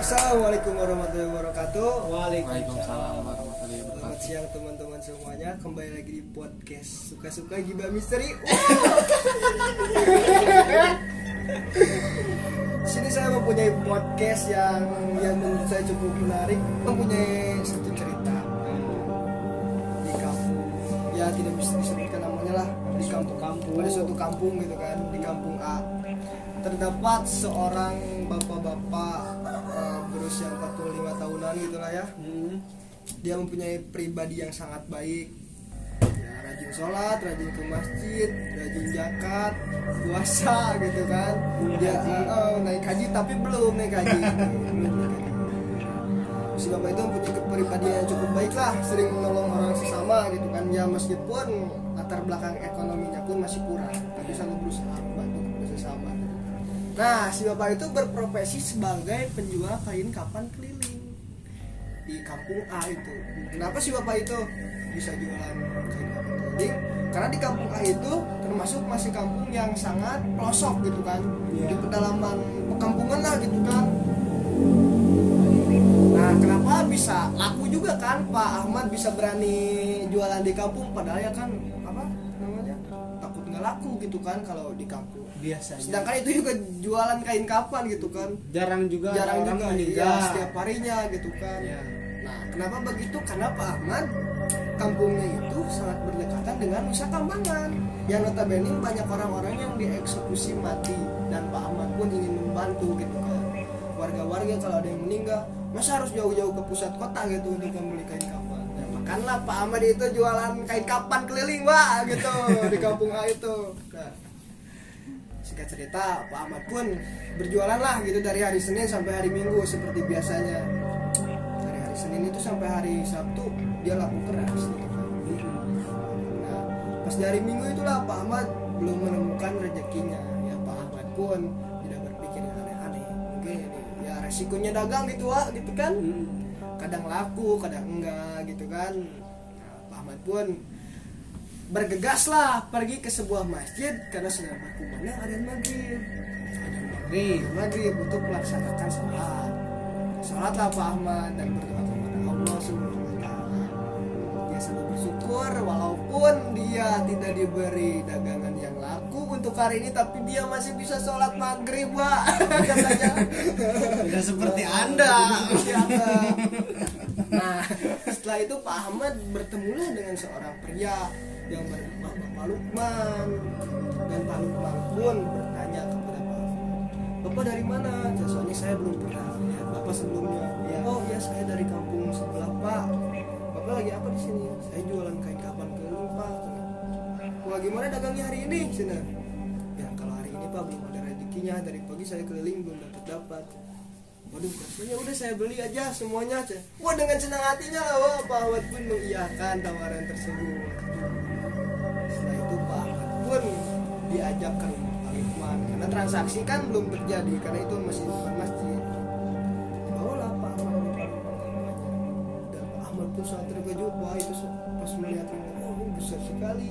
Assalamualaikum warahmatullahi wabarakatuh. Waalaikumsalam warahmatullahi Selamat wabarakatuh. siang teman-teman semuanya. Kembali lagi di podcast Suka-suka Gibah Misteri. Sini saya mempunyai podcast yang menurut saya cukup menarik. Mempunyai satu cerita di kampung. Ya tidak bisa disebutkan namanya lah. Di kampung. Pada suatu kampung gitu kan, di kampung A. Terdapat seorang bapak-bapak berusia 45 tahunan gitulah ya. Dia mempunyai pribadi yang sangat baik. Ya, rajin sholat, rajin ke masjid, rajin zakat, puasa gitu kan. Dia naik haji tapi belum naik haji. Si bapak itu mempunyai kepribadian yang cukup baik lah, sering menolong orang sesama gitu kan. Ya meskipun latar belakang ekonominya pun masih kurang, tapi selalu berusaha membantu sesama. Nah, si bapak itu berprofesi sebagai penjual kain kapan keliling di kampung A itu. Kenapa si bapak itu bisa jualan kain kapan keliling? Karena di kampung A itu termasuk masih kampung yang sangat pelosok gitu kan, di pedalaman perkampungan lah gitu kan. Nah, kenapa bisa laku juga kan Pak Ahmad bisa berani jualan di kampung, padahal ya kan apa namanya takut nggak laku gitu kan kalau di kampung. Biasanya. Sedangkan itu juga jualan kain kapan gitu kan. Jarang juga orang meninggal. Ya, setiap harinya gitu kan. Ya. Nah, kenapa begitu? Karena Pak Ahmad kampungnya itu sangat berdekatan dengan Nusa Kambangan yang notabene banyak orang-orang yang dieksekusi mati, dan Pak Ahmad pun ingin membantu gitu kan. Warga-warga kalau ada yang meninggal, masa harus jauh-jauh ke pusat kota gitu untuk membeli kain kapan. Ya, makanlah Pak Ahmad itu jualan kain kapan keliling Pak gitu di kampung A itu. Nah, singkat cerita, Pak Ahmad pun berjualan lah gitu dari hari Senin sampai hari Minggu seperti biasanya. Dari hari Senin itu sampai hari Sabtu dia laku keras gitu kan. Nah, pas dari Minggu itulah Pak Ahmad belum menemukan rezekinya. Ya Pak Ahmad pun tidak berpikir yang aneh-aneh. Mungkin ya resikonya dagang gitu gitu kan. Kadang laku, kadang enggak gitu kan. Nah, Pak Ahmad pun bergegas lah pergi ke sebuah masjid karena sedang berkumandang adzan maghrib untuk melaksanakan sholatlah Pak Ahmad dan berdoa kepada Allah Subhanahu wa Ta'ala. Dia selalu bersyukur walaupun dia tidak diberi dagangan yang laku untuk hari ini, tapi dia masih bisa sholat maghrib Pak. Katanya Tidak seperti Anda. Nah, setelah itu Pak Ahmad bertemulah dengan seorang pria yang bernama Bapak Lukman, dan Pak Lukman pun bertanya kepada Pak Ahmad, "Bapak dari mana?" Soalnya saya belum pernah lihat Bapak sebelumnya. Ya. "Oh ya, saya dari kampung sebelah Pak. Bapak lagi apa di sini?" "Saya jualan kain kapan keliling Pak." "Wah, gimana dagangnya hari ini?" Cina. "Ya kalau hari ini Pak belum ada rezekinya, dari pagi saya keliling belum dapat." "Waduh, kasinya udah saya beli aja semuanya." Wah, dengan senang hatinya lah Pak Ahmad pun mengiyakan tawaran tersebut. Setelah itu Pak Ahmad pun diajak ke rumah Pak Lukman karena transaksi kan belum terjadi karena itu masih bukan masjid. Dibawalah Pak Ahmad ke rumahnya, dan Pak Ahmad pun sangat terkejut. Wah, itu pas melihat rumah, besar sekali,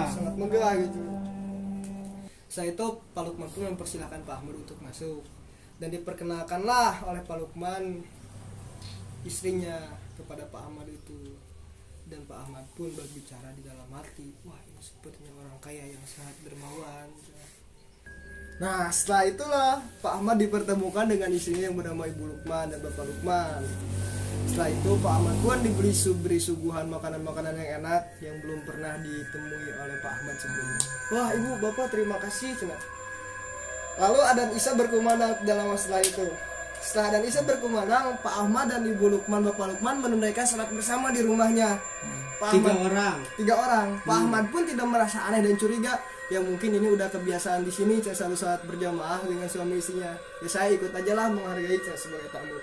sangat megah gitu. Setelah itu Pak Lukman pun mempersilahkan Pak Ahmad untuk masuk, dan diperkenalkanlah oleh Pak Lukman istrinya kepada Pak Ahmad itu. Dan Pak Ahmad pun berbicara di dalam hati, wah ini sepertinya orang kaya yang sangat dermawan. Nah, setelah itulah Pak Ahmad dipertemukan dengan istrinya yang bernama Ibu Lukman dan Bapak Lukman. Setelah itu Pak Ahmad pun diberi suguhan makanan-makanan yang enak yang belum pernah ditemui oleh Pak Ahmad sebelumnya. Wah Ibu, Bapak terima kasih. Lalu adzan Isya berkumandang dalam setelah itu. Setelah adzan Isya berkumandang, Pak Ahmad dan Ibu Lukman, Bapak Lukman menunaikan salat bersama di rumahnya. Tiga orang. Pak Ahmad pun tidak merasa aneh dan curiga. Ya mungkin ini udah kebiasaan di sini, saya selalu salat berjamaah dengan suami istrinya. Ya saya ikut aja lah menghargai saya sebagai tamu.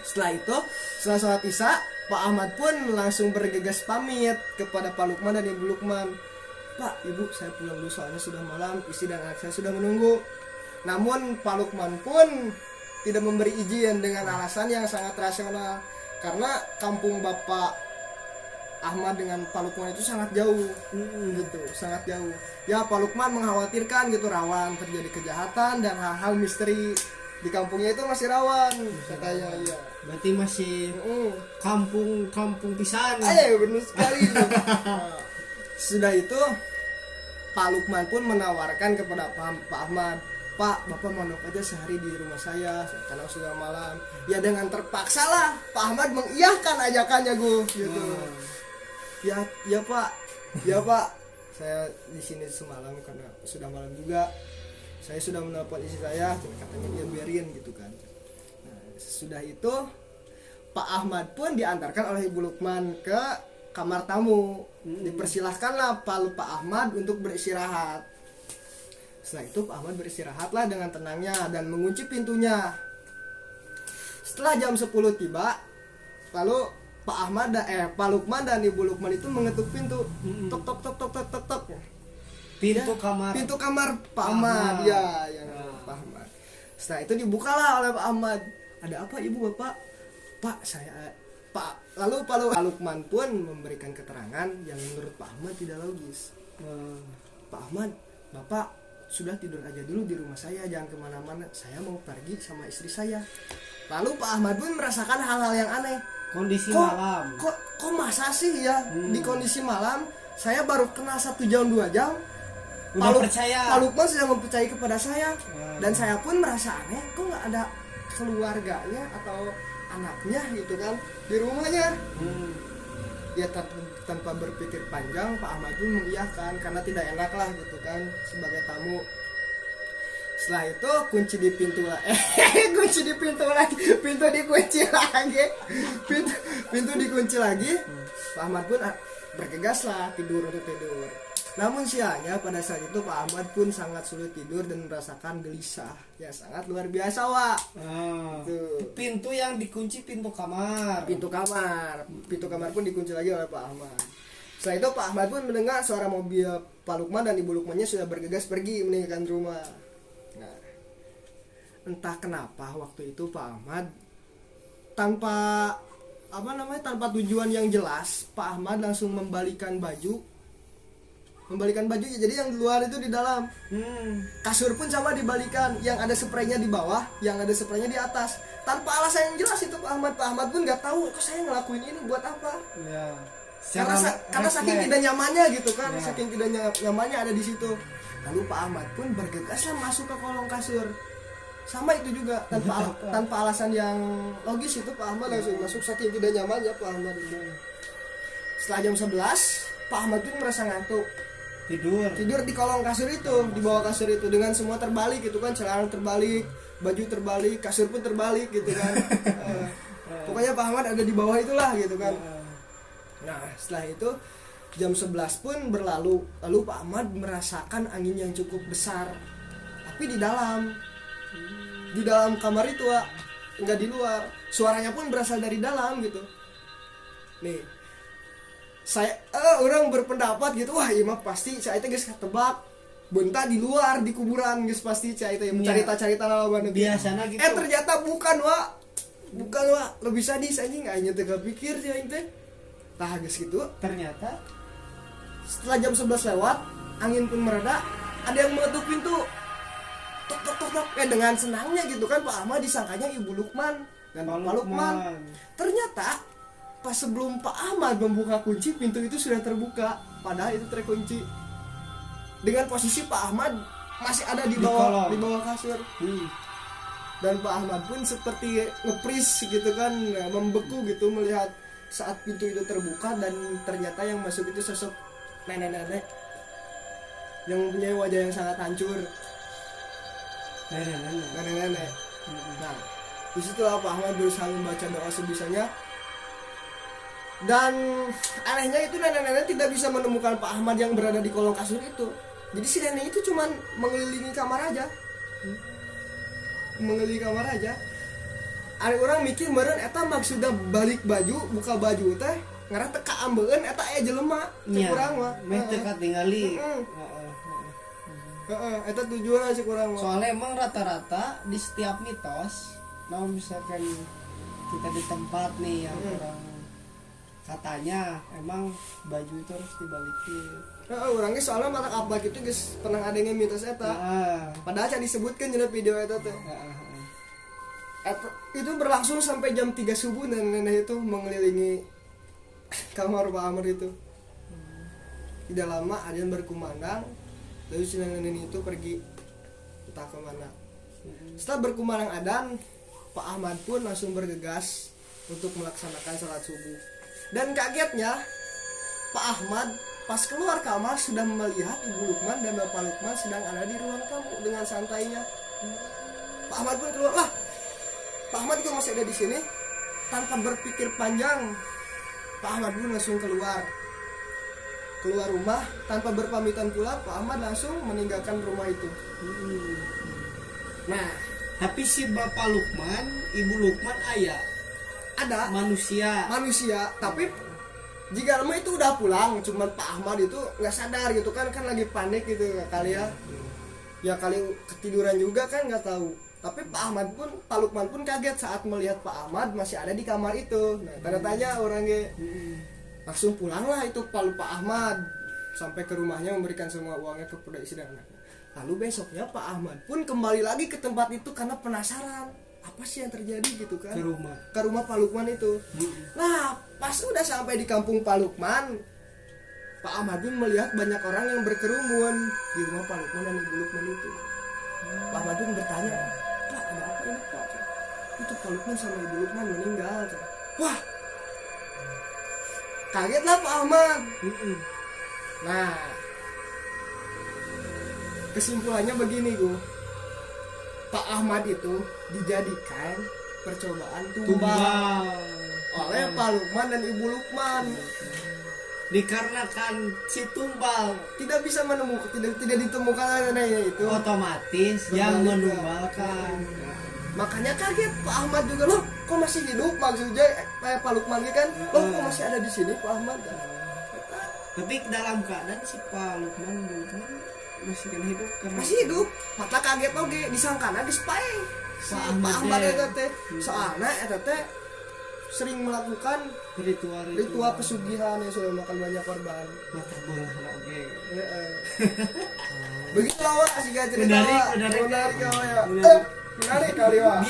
Setelah itu, setelah salat Isya, Pak Ahmad pun langsung bergegas pamit kepada Pak Lukman dan Ibu Lukman. "Pak, Ibu, saya pulang dulu soalnya sudah malam, istri dan anak saya sudah menunggu." Namun Pak Lukman pun tidak memberi izin dengan alasan yang sangat rasional, karena kampung Bapak Ahmad dengan Pak Lukman itu sangat jauh, gitu, sangat jauh. Ya Pak Lukman mengkhawatirkan gitu rawan terjadi kejahatan dan hal-hal misteri di kampungnya itu masih rawan katanya ya. Berarti masih kampung pisan. Benar sekali. Nah, sudah itu Pak Lukman pun menawarkan kepada Pak Ahmad, Pak, Bapak mondok aja sehari di rumah saya karena sudah malam. Ya dengan terpaksa lah Pak Ahmad mengiyakan ajakannya gue gitu. Ya Pak, ya Pak, saya di sini semalam karena sudah malam juga. Saya sudah menelpon istri saya, katanya dia biarin gitu kan. Nah, sudah itu Pak Ahmad pun diantarkan oleh Ibu Lukman ke kamar tamu. Dipersilahkanlah Pak Ahmad untuk beristirahat. Setelah itu Pak Ahmad beristirahatlah dengan tenangnya dan mengunci pintunya. Setelah jam 10 tiba, lalu Pak Lukman dan Ibu Lukman itu mengetuk pintu. Tok tok tok tok tok tok tok. Pintu kamar Pak Ahmad ya, yang Pak Ahmad. Setelah itu dibukalah oleh Pak Ahmad. Ada apa Ibu Bapak? Lalu Pak Lukman pun memberikan keterangan yang menurut Pak Ahmad tidak logis. Pak Ahmad, Bapak sudah tidur aja dulu di rumah saya, jangan kemana-mana, saya mau pergi sama istri saya. Lalu Pak Ahmad pun merasakan hal-hal yang aneh. Malam. Kok masa sih ya di kondisi malam saya baru kenal 1 jam 2 jam Pak Lukman sudah mempercayai kepada saya. Dan saya pun merasa aneh, kok nggak ada keluarganya atau anaknya gitu kan di rumahnya. Ya tanpa berpikir panjang Pak Ahmad pun mengiyakan karena tidak enak lah gitu kan sebagai tamu. Setelah itu kunci di pintu lagi, pintu dikunci lagi. Pak Ahmad pun bergegas lah tidur. Namun siangnya pada saat itu Pak Ahmad pun sangat sulit tidur dan merasakan gelisah yang sangat luar biasa, Wak. Pintu yang dikunci pintu kamar pun dikunci lagi oleh Pak Ahmad. Setelah itu Pak Ahmad pun mendengar suara mobil Pak Lukman dan Ibu Lukmannya sudah bergegas pergi meninggalkan rumah. Nah, entah kenapa waktu itu Pak Ahmad tanpa tujuan yang jelas, Pak Ahmad langsung membalikan baju jadi yang di luar itu di dalam. Kasur pun sama dibalikan, yang ada spraynya di bawah, yang ada spraynya di atas, tanpa alasan yang jelas itu Pak Ahmad pun nggak tahu kok saya ngelakuin ini buat apa. Karena saking tidak nyamannya gitu kan, saking tidak nyamannya ada di situ. Lalu Pak Ahmad pun bergegaslah masuk ke kolong kasur. Sama itu juga tanpa alasan yang logis itu Pak Ahmad langsung masuk saking tidak nyamannya Pak Ahmad itu. Setelah jam 11 Pak Ahmad pun merasa ngantuk. Tidur di kolong kasur itu, di bawah kasur itu dengan semua terbalik gitu kan, celana terbalik, baju terbalik, kasur pun terbalik gitu kan. Pokoknya Pak Ahmad ada di bawah itulah gitu kan. Nah, setelah itu jam 11 pun berlalu, lalu Pak Ahmad merasakan angin yang cukup besar. Tapi di dalam kamar itu, Wak, enggak di luar. Suaranya pun berasal dari dalam gitu. Nih, orang berpendapat gitu, wah iya mah pasti saya itu guys ketebak bentar di luar di kuburan guys, pasti saya itu yang cerita lawan biasanya gitu. Ternyata bukan Wak, lebih sadis anjing, aing teh kepikir sih aing teh. Tah guys gitu. Ternyata setelah jam 11 lewat, angin pun mereda, ada yang mengetuk pintu. Tok. Dengan senangnya gitu kan Pak Ahmad disangkanya Ibu Lukman dan Pak Lukman. Ternyata pas sebelum Pak Ahmad membuka kunci, pintu itu sudah terbuka, padahal itu terkunci. Dengan posisi Pak Ahmad masih ada di bawah kasur. Dan Pak Ahmad pun seperti ngepris gitu kan, membeku gitu melihat saat pintu itu terbuka dan ternyata yang masuk itu sosok nenek-nenek yang mempunyai wajah yang sangat hancur. Nenek-nenek. Nah, disitulah Pak Ahmad berusaha membaca doa sebisanya. Dan anehnya itu nenek-nenek tidak bisa menemukan Pak Ahmad yang berada di kolong kasur itu. Jadi si nenek itu cuman mengelilingi kamar aja. Ada orang mikir meureun eta maksudnya balik baju, buka baju teh ngaran teka ambeun eta aya jelema cek urang mah. Meh teu katingali. Eta tujuan cek urang mah. Soalnya emang rata-rata di setiap mitos, kalau misalkan kita di tempat nih yang orang katanya emang baju itu harus dibalikin. Orangnya soalnya mata apa gitu guys, pernah ada yang mitos eta. Padahal can disebutkan di video eta teh. Itu berlangsung sampai jam 3 subuh dan nenek itu mengelilingi kamar Pak Ahmad itu. Tidak lama ada yang berkumandang, lalu si nenek itu pergi entah kemana. Setelah berkumandang adzan, Pak Ahmad pun langsung bergegas untuk melaksanakan sholat subuh. Dan kagetnya Pak Ahmad pas keluar kamar sudah melihat Ibu Lukman dan Bapak Lukman sedang ada di ruang tamu dengan santainya. Pak Ahmad pun keluar, lah Pak Ahmad juga masih ada di sini. Tanpa berpikir panjang, Pak Ahmad pun langsung keluar rumah tanpa berpamitan pula. Pak Ahmad langsung meninggalkan rumah itu. Nah, Tapi si Bapak Lukman, Ibu Lukman ayah ada manusia. tapi jika lama itu udah pulang, cuman Pak Ahmad itu nggak sadar gitu kan lagi panik gitu kali ya kali ketiduran juga kan nggak tahu. Tapi Pak Lukman pun kaget saat melihat Pak Ahmad masih ada di kamar itu. Nah, tanda tanya orangnya. Langsung pulanglah itu Pak Ahmad sampai ke rumahnya memberikan semua uangnya kepada istri dan anaknya. Lalu besoknya Pak Ahmad pun kembali lagi ke tempat itu karena penasaran apa sih yang terjadi gitu kan, ke rumah Pak Lukman itu. Nah, pas udah sampai di kampung Pak Lukman, Pak Ahmad pun melihat banyak orang yang berkerumun di rumah Pak Lukman dan Ibu Lukman itu. Pak Ahmad pun bertanya, Pak, ada apa ini Pak? Itu Pak Lukman sama Ibu Lukman meninggal. Wah, kagetlah Pak Ahmad. Nah, kesimpulannya begini Pak Ahmad itu dijadikan percobaan tumbal oleh Pak Lukman dan Ibu Lukman. Dikarenakan si tumbal Tidak bisa menemukan, tidak ditemukan adanya itu, otomatis yang menumbalkan. Makanya kaget Pak Ahmad juga, loh kok masih hidup, maksudnya Pak Lukman kan, loh kok masih ada di sini Pak Ahmad. Tapi dalam keadaan si Pak Lukman masih kan hidup karena masih hidup. Mata kaget oge disangkana geus pae si Pak Ahmad eta teh. Soalna eta teh sering melakukan ritual pesugihan yang sudah makan banyak korban. mata bola oke. Begitu awak asik cerita. Menarik Menarik kali ya.